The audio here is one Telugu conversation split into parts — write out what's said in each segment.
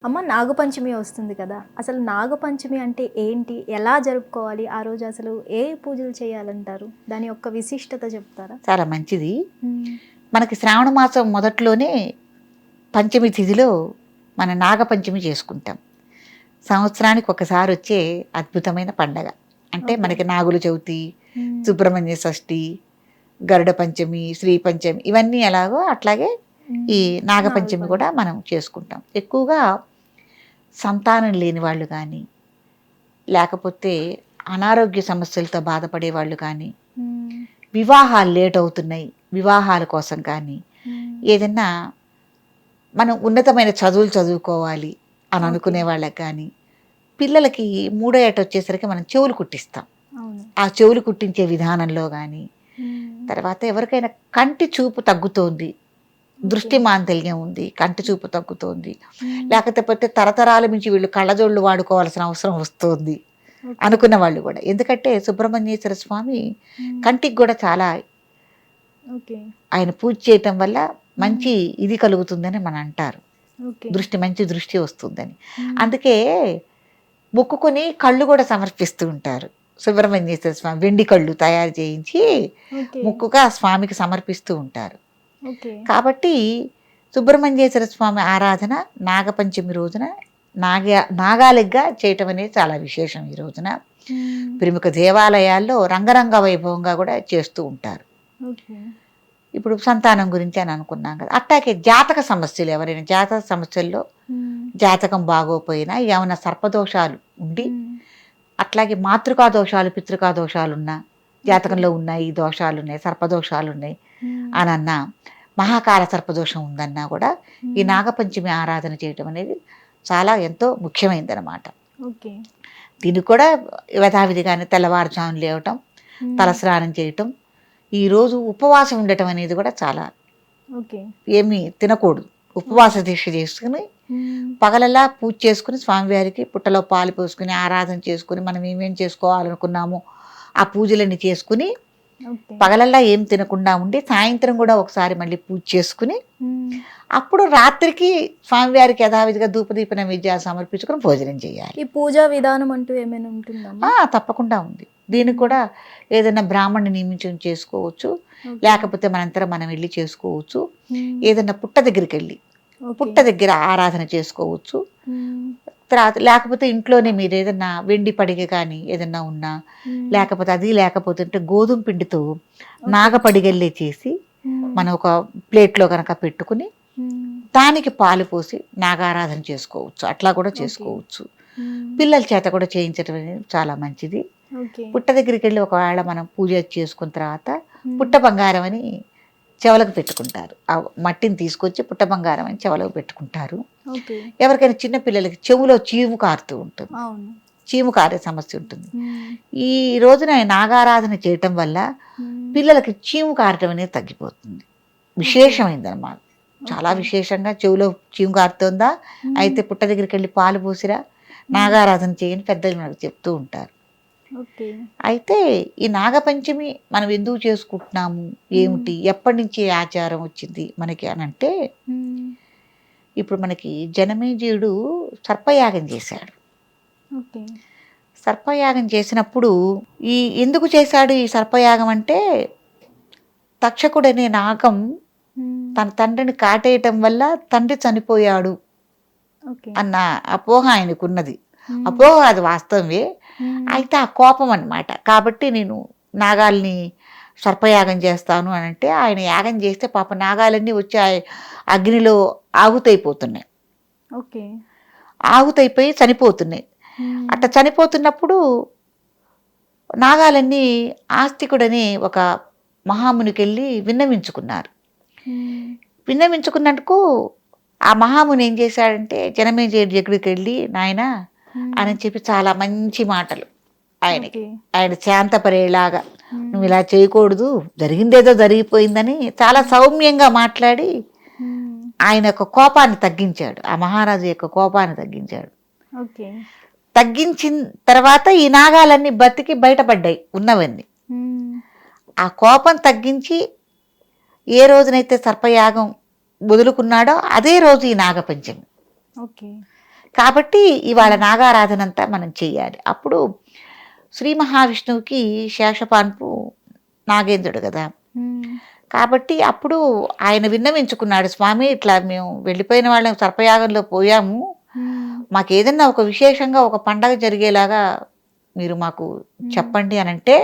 అమ్మ నాగపంచమి వస్తుంది కదా! అసలు నాగపంచమి అంటే ఏంటి? ఎలా జరుపుకోవాలి? ఆ రోజు అసలు ఏ పూజలు చేయాలంటారు? దాని యొక్క విశిష్టత చెప్తారా? చాలా మంచిది. హ్మ్. మనకి శ్రావణ మాసం మొదట్లోనే పంచమి తిథిలో మన నాగపంచమి చేసుకుంటాం. సంవత్సరానికి ఒకసారి వచ్చే అద్భుతమైన పండగ. అంటే ఓకే. మనకి నాగుల చవితి, హ్మ్. సుబ్రహ్మణ్య షష్ఠి, గరుడ పంచమి, శ్రీ పంచమి ఇవన్నీ ఎలాగో అట్లాగే ఈ హ్మ్. నాగపంచమి కూడా నాగపంచమి. మనం చేసుకుంటాం. ఎక్కువగా సంతానం లేని వాళ్ళు కానీ, లేకపోతే అనారోగ్య సమస్యలతో బాధపడే వాళ్ళు కానీ, హ్మ్. వివాహాలు లేట్ అవుతున్నాయి, వివాహాల కోసం కానీ, హ్మ్. ఏదన్నా మనం ఉన్నతమైన చదువులు చదువుకోవాలి అని ఓకే. అనుకునే వాళ్ళకి కానీ, పిల్లలకి మూడో ఏట వచ్చేసరికి మనం చెవులు కుట్టిస్తాం. అవును. ఆ చెవులు కుట్టించే విధానంలో కానీ, హ్మ్. తర్వాత ఎవరికైనా కంటి చూపు తగ్గుతోంది, ఓకే. దృష్టి మాంద్యం ఉంది, కంటి చూపు తగ్గుతోంది, హ్మ్. లేకపోతే తరతరాల నుంచి వీళ్ళు కళ్ళజోళ్ళు వాడుకోవాల్సిన అవసరం వస్తుంది ఓకే. అనుకున్న వాళ్ళు కూడా. ఎందుకంటే సుబ్రహ్మణ్యేశ్వర స్వామి హ్మ్. కంటికి కూడా చాలా ఓకే. ఆయన పూజ చేయటం వల్ల హ్మ్. మంచి ఇది కలుగుతుందని మనం అంటారు. ఓకే. మంచి దృష్టి వస్తుందని. హ్మ్. అందుకే మొక్కుకొని కళ్ళు కూడా సమర్పిస్తూ ఉంటారు. సుబ్రహ్మణ్యేశ్వర స్వామి వెండి కళ్ళు తయారు చేయించి ఓకే. మొక్కుగా ఆ స్వామికి సమర్పిస్తూ ఉంటారు. ఓకే. కాబట్టి సుబ్రహ్మణ్యేశ్వర స్వామి ఆరాధన నాగపంచమి రోజున నాగాలెగ్గా చేయటం అనేది చాలా విశేషం ఈ రోజున. హ్మ్. ప్రముఖ దేవాలయాల్లో రంగరంగ వైభవంగా కూడా చేస్తూ ఉంటారు. ఓకే. ఇప్పుడు సంతానం గురించి అని అనుకున్నాం కదా! అట్టాగే జాతక సమస్యలు, ఎవరైనా జాతక సమస్యల్లో హ్మ్. జాతకం బాగోపోయినా, ఏమైనా సర్పదోషాలు ఉండి, హ్మ్. అట్లాగే మాతృకా దోషాలు, పితృకా దోషాలున్నా, ఓకే. జాతకంలో ఉన్నాయి, ఈ దోషాలున్నాయి, సర్పదోషాలున్నాయి హ్మ్. అనన్నా, మహాకాల సర్పదోషం ఉందన్నా కూడా ఈ హ్మ్. నాగపంచమి ఆరాధన చేయటం అనేది చాలా ఎంతో ముఖ్యమైనదనమాట. ఓకే. దీనికి కూడా యథావిధిగానే తెల్లవారుజామున లేవటం, హ్మ్. తలస్నానం చేయటం, ఈరోజు ఉపవాసం ఉండటం అనేది కూడా చాలా ఓకే. ఏమీ తినకూడదు. ఉపవాస ఓకే. దీక్ష చేసుకుని హ్మ్. పగలలా పూజ చేసుకుని స్వామివారికి పుట్టలో పాలు పోసుకుని ఆరాధన చేసుకుని మనం ఏమేం చేసుకోవాలనుకున్నామో ఆ పూజలన్నీ చేసుకుని ఓకే. పగలల్లా ఏం తినకుండా ఉండి సాయంత్రం కూడా ఒకసారి మళ్ళీ పూజ చేసుకుని హ్మ్. అప్పుడు రాత్రికి స్వామివారికి యథావిధిగా ధూపదీప నైవేద్యాలు సమర్పించుకొని భోజనం చేయాలి. ఈ పూజా విధానం అంటూ ఏమైనా ఉంటుందమ్మా? తప్పకుండా ఉంది. దీనికి హ్మ్. కూడా ఏదైనా బ్రాహ్మణ్ణి నియమించుకొని చేసుకోవచ్చు. ఓకే. లేకపోతే మనంతరం మనం వెళ్ళి చేసుకోవచ్చు. హ్మ్. ఏదైనా పుట్ట దగ్గరికి వెళ్ళి ఓకే. పుట్ట దగ్గర ఆరాధన చేసుకోవచ్చు. హ్మ్. తర్వాత లేకపోతే ఇంట్లోనే మీరు ఏదన్నా వెండి పడిగ కానీ ఏదన్నా ఉన్నా, హ్మ్. లేకపోతే అది లేకపోతే అంటే గోధుమ పిండితో ఓకే. నాగపడిగల్లే చేసి హ్మ్. మనం ఒక ప్లేట్‌లో గనక పెట్టుకుని హ్మ్. దానికి పాలు పోసి నాగారాధన చేసుకోవచ్చు. అట్లా కూడా ఓకే. చేసుకోవచ్చు. హ్మ్. పిల్లల చేత కూడా చేయించడం అనేది చాలా మంచిది. ఓకే. పుట్ట దగ్గరికెళ్ళి ఒకవేళ మనం పూజ చేసుకున్న తర్వాత హ్మ్. పుట్ట బంగారం అని చెవులకు పెట్టుకుంటారు. ఆ మట్టిని తీసుకొచ్చి పుట్ట బంగారం అని చెవులకు పెట్టుకుంటారు. ఓకే. ఎవరికైనా చిన్న పిల్లలకి చెవులో చీము కారుతూ ఉంటుంది. అవును. చీము కారే సమస్య ఉంటుంది. హ్మ్. ఈ రోజున నాగారాధన చేయటం వల్ల హ్మ్. పిల్లలకి చీము కారటం అనేది తగ్గిపోతుంది. ఓకే. విశేషమైందనమాట. చాలా ఓకే. విశేషంగా చెవిలో చీము కారుతోందా? హ్మ్. అయితే పుట్ట దగ్గరికెళ్ళి పాలు పోసిరా, హ్మ్. నాగారాధన చేయని పెద్దలు మనకు చెప్తూ ఉంటారు. ఓకే. అయితే ఈ నాగపంచమి మనం ఎందుకు చేసుకుంటున్నాము? హ్మ్. ఏమిటి? ఎప్పటినుంచి ఈ ఆచారం వచ్చింది మనకి అనంటే, హ్మ్. ఇప్పుడు మనకి జనమేజయుడు సర్పయాగం చేశాడు. ఓకే. సర్పయాగం చేసినప్పుడు ఎందుకు చేశాడు ఈ సర్పయాగం అంటే, తక్షకుడనే నాగం హ్మ్. తన తండ్రిని కాటేయటం వల్ల తండ్రి చనిపోయాడు ఓకే. అన్న అపోహ ఆయనకున్నది. హ్మ్. అపోహ అది వాస్తవమే. హ్మ్. అయితే ఆ కోపం అనమాట. కాబట్టి నేను నాగాల్ని సర్పయాగం చేస్తాను అనంటే, ఆయన యాగం చేస్తే పాపం నాగాలన్నీ వచ్చి అగ్నిలో ఆహుతైపోతున్నాయి. ఓకే. ఆహుతైపోయి చనిపోతున్నాయి. హ్మ్. అట్లా చనిపోతున్నప్పుడు నాగాలన్నీ ఆస్తికుడని ఒక మహామునికెళ్ళి విన్నవించుకున్నారు. హ్మ్. విన్నవించుకున్నందుకు ఆ మహాముని ఏం చేశాడంటే జనమేజయుడి దగ్గరికెళ్ళి నాయనా హ్మ్. అని చెప్పి చాలా మంచి మాటలు ఆయనకి. ఓకే. ఆయన శాంతపరేలాగా నువ్వు హ్మ్. ఇలా చేయకూడదు, జరిగిందేదో జరిగిపోయిందని చాలా హ్మ్. సౌమ్యంగా మాట్లాడి హ్మ్. ఆయన యొక్క కోపాన్ని తగ్గించాడు. ఆ మహారాజు యొక్క కోపాన్ని తగ్గించాడు. ఓకే. తగ్గించిన తర్వాత ఈ నాగాలన్నీ బతికి బయటపడ్డాయి ఉన్నవన్నీ. హ్మ్. ఆ కోపం తగ్గించి ఏ రోజునైతే సర్పయాగం వదులుకున్నాడో అదే రోజు ఈ నాగపంచమి. ఓకే. కాబట్టి ఇవాళ నాగారాధన అంతా మనం చెయ్యాలి. అప్పుడు శ్రీ మహావిష్ణువుకి శేషపాన్పు నాగేంద్రుడు కదా, కాబట్టి అప్పుడు ఆయన విన్నవించుకున్నాడు, స్వామి ఇట్లా మేము వెళ్ళిపోయిన వాళ్ళం సర్పయాగంలో పోయాము, మాకు ఏదన్నా ఒక విశేషంగా ఒక పండగ జరిగేలాగా మీరు మాకు చెప్పండి అని అంటే,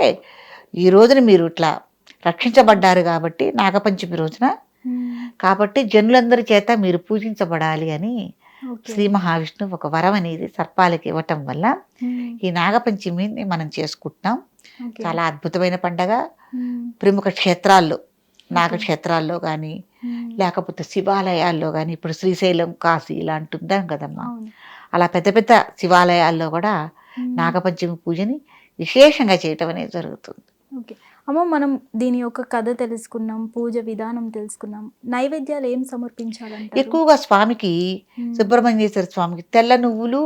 ఈ రోజున మీరు ఇట్లా రక్షించబడ్డారు కాబట్టి నాగపంచమి రోజున, కాబట్టి జనులందరి చేత మీరు పూజించబడాలి అని శ్రీ మహావిష్ణువు ఒక వరం అనేది సర్పాలకి ఇవ్వటం వల్ల ఈ నాగపంచమిని మనం చేసుకుంటున్నాం. చాలా అద్భుతమైన పండగ. ప్రముఖ క్షేత్రాల్లో, నాగక్షేత్రాల్లో కానీ లేకపోతే శివాలయాల్లో కానీ, ఇప్పుడు శ్రీశైలం, కాశీ ఇలాంటి ఉందాం కదమ్మా, అలా పెద్ద పెద్ద శివాలయాల్లో కూడా నాగపంచమి పూజని విశేషంగా చేయటం అనేది జరుగుతుంది. ఓకే అమ్మ, మనం దీని యొక్క కథ తెలుసుకున్నాం, పూజ విధానం తెలుసుకున్నాం. నైవేద్యాలు ఏం సమర్పించాలంటే ఎక్కువగా స్వామికి, సుబ్రహ్మణ్యేశ్వర స్వామికి తెల్ల నువ్వులు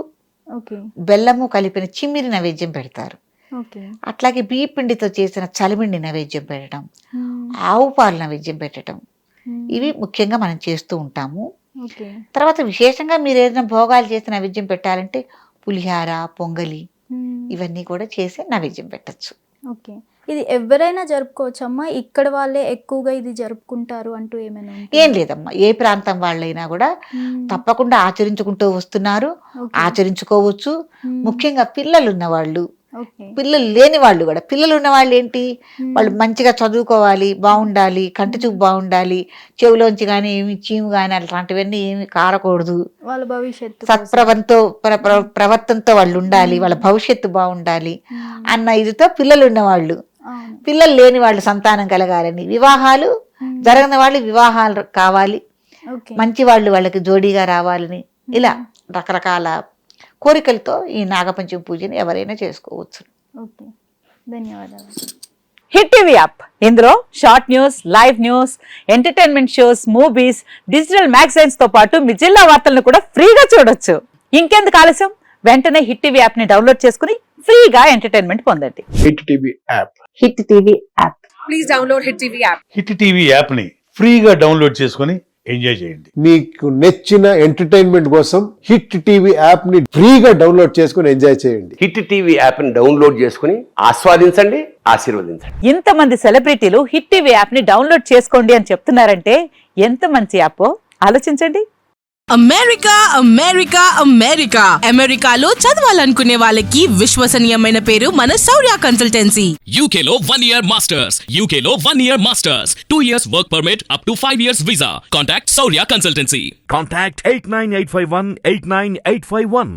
బెల్లము కలిపిన చిమ్మిరి నైవేద్యం పెడతారు. అట్లాగే బియ్య పిండితో చేసిన చలిమిండి నైవేద్యం పెట్టడం, ఆవు పాలు నైవేద్యం పెట్టడం, ఇవి ముఖ్యంగా మనం చేస్తూ ఉంటాము. తర్వాత విశేషంగా మీరు ఏదైనా భోగాలు చేసి నైవేద్యం పెట్టాలంటే పులిహార, పొంగలి ఇవన్నీ కూడా చేసి నైవేద్యం పెట్టచ్చు. ఓకే, ఇది ఎవరైనా జరుపుకోవచ్చమ్మా? ఇక్కడ వాళ్ళే ఎక్కువగా ఇది జరుపుకుంటారు అంటూ ఏమైనా? ఏం లేదమ్మా, ఏ ప్రాంతం వాళ్ళైనా కూడా తప్పకుండా ఆచరించుకుంటూ వస్తున్నారు, ఆచరించుకోవచ్చు. ముఖ్యంగా పిల్లలు ఉన్నవాళ్ళు, పిల్లలు లేని వాళ్ళు కూడా. పిల్లలు ఉన్న వాళ్ళు ఏంటి, వాళ్ళు మంచిగా చదువుకోవాలి, బాగుండాలి, కంటి చూపు బాగుండాలి, చెవులోంచి కానీ ఏమి చీము కానీ అట్లాంటివన్నీ ఏమి కారకూడదు, వాళ్ళ భవిష్యత్తు ప్రవర్తనతో వాళ్ళు ఉండాలి, వాళ్ళ భవిష్యత్తు బాగుండాలి అన్న ఇదితో పిల్లలు ఉన్నవాళ్ళు. పిల్లలు లేని వాళ్ళు సంతానం కలగాలని, వివాహాలు జరగని వాళ్ళు వివాహాలు కావాలి, మంచి వాళ్ళు వాళ్ళకి జోడీగా రావాలని, ఇలా రకరకాల కోరికలతో ఈ నాగపంచమి పూజని ఎవరైనా చేసుకోవచ్చు. ఓకే, ధన్యవాదాలు. హిట్ టీవీ యాప్, ఇందులో short news, live news, entertainment shows, movies, digital magazines తో పాటు మీ జిల్లా వార్తలను కూడా ఫ్రీగా చూడొచ్చు. ఇంకెందుకు ఆలస్యం, వెంటనే హిట్ టీవీ యాప్ ని డౌన్లోడ్ చేసుకుని ఫ్రీగా ఎంటర్టైన్మెంట్ పొందండి. Hit TV app, hit TV app, please download hit TV app. Hit TV app ని ఫ్రీగా డౌన్లోడ్ చేసుకొని ఎంజాయ్ చేయండి. మీకు నచ్చిన ఎంటర్టైన్మెంట్ కోసం హిట్ టీవీ యాప్ ని ఫ్రీగా డౌన్లోడ్ చేసుకొని ఎంజాయ్ చేయండి. హిట్ టీవీ యాప్ ని డౌన్లోడ్ చేసుకుని ఆస్వాదించండి, ఆశీర్వదించండి. ఇంతమంది సెలబ్రిటీలు హిట్ టీవీ యాప్ ని డౌన్లోడ్ చేసుకోండి అని చెప్తున్నారంటే ఎంత మంచి యాప్ ఆలోచించండి. అమెరికా అమెరికా అమెరికా అమెరికాలో చదవాలనుకునే వాళ్ళకి విశ్వసనీయమైన పేరు మన శౌర్య కన్సల్టెన్సీ. UK లో 1 year masters, UK లో 1 year masters, 2 years work permit up to 5 years visa. Contact Saurya Consultancy. Contact 89851 89851.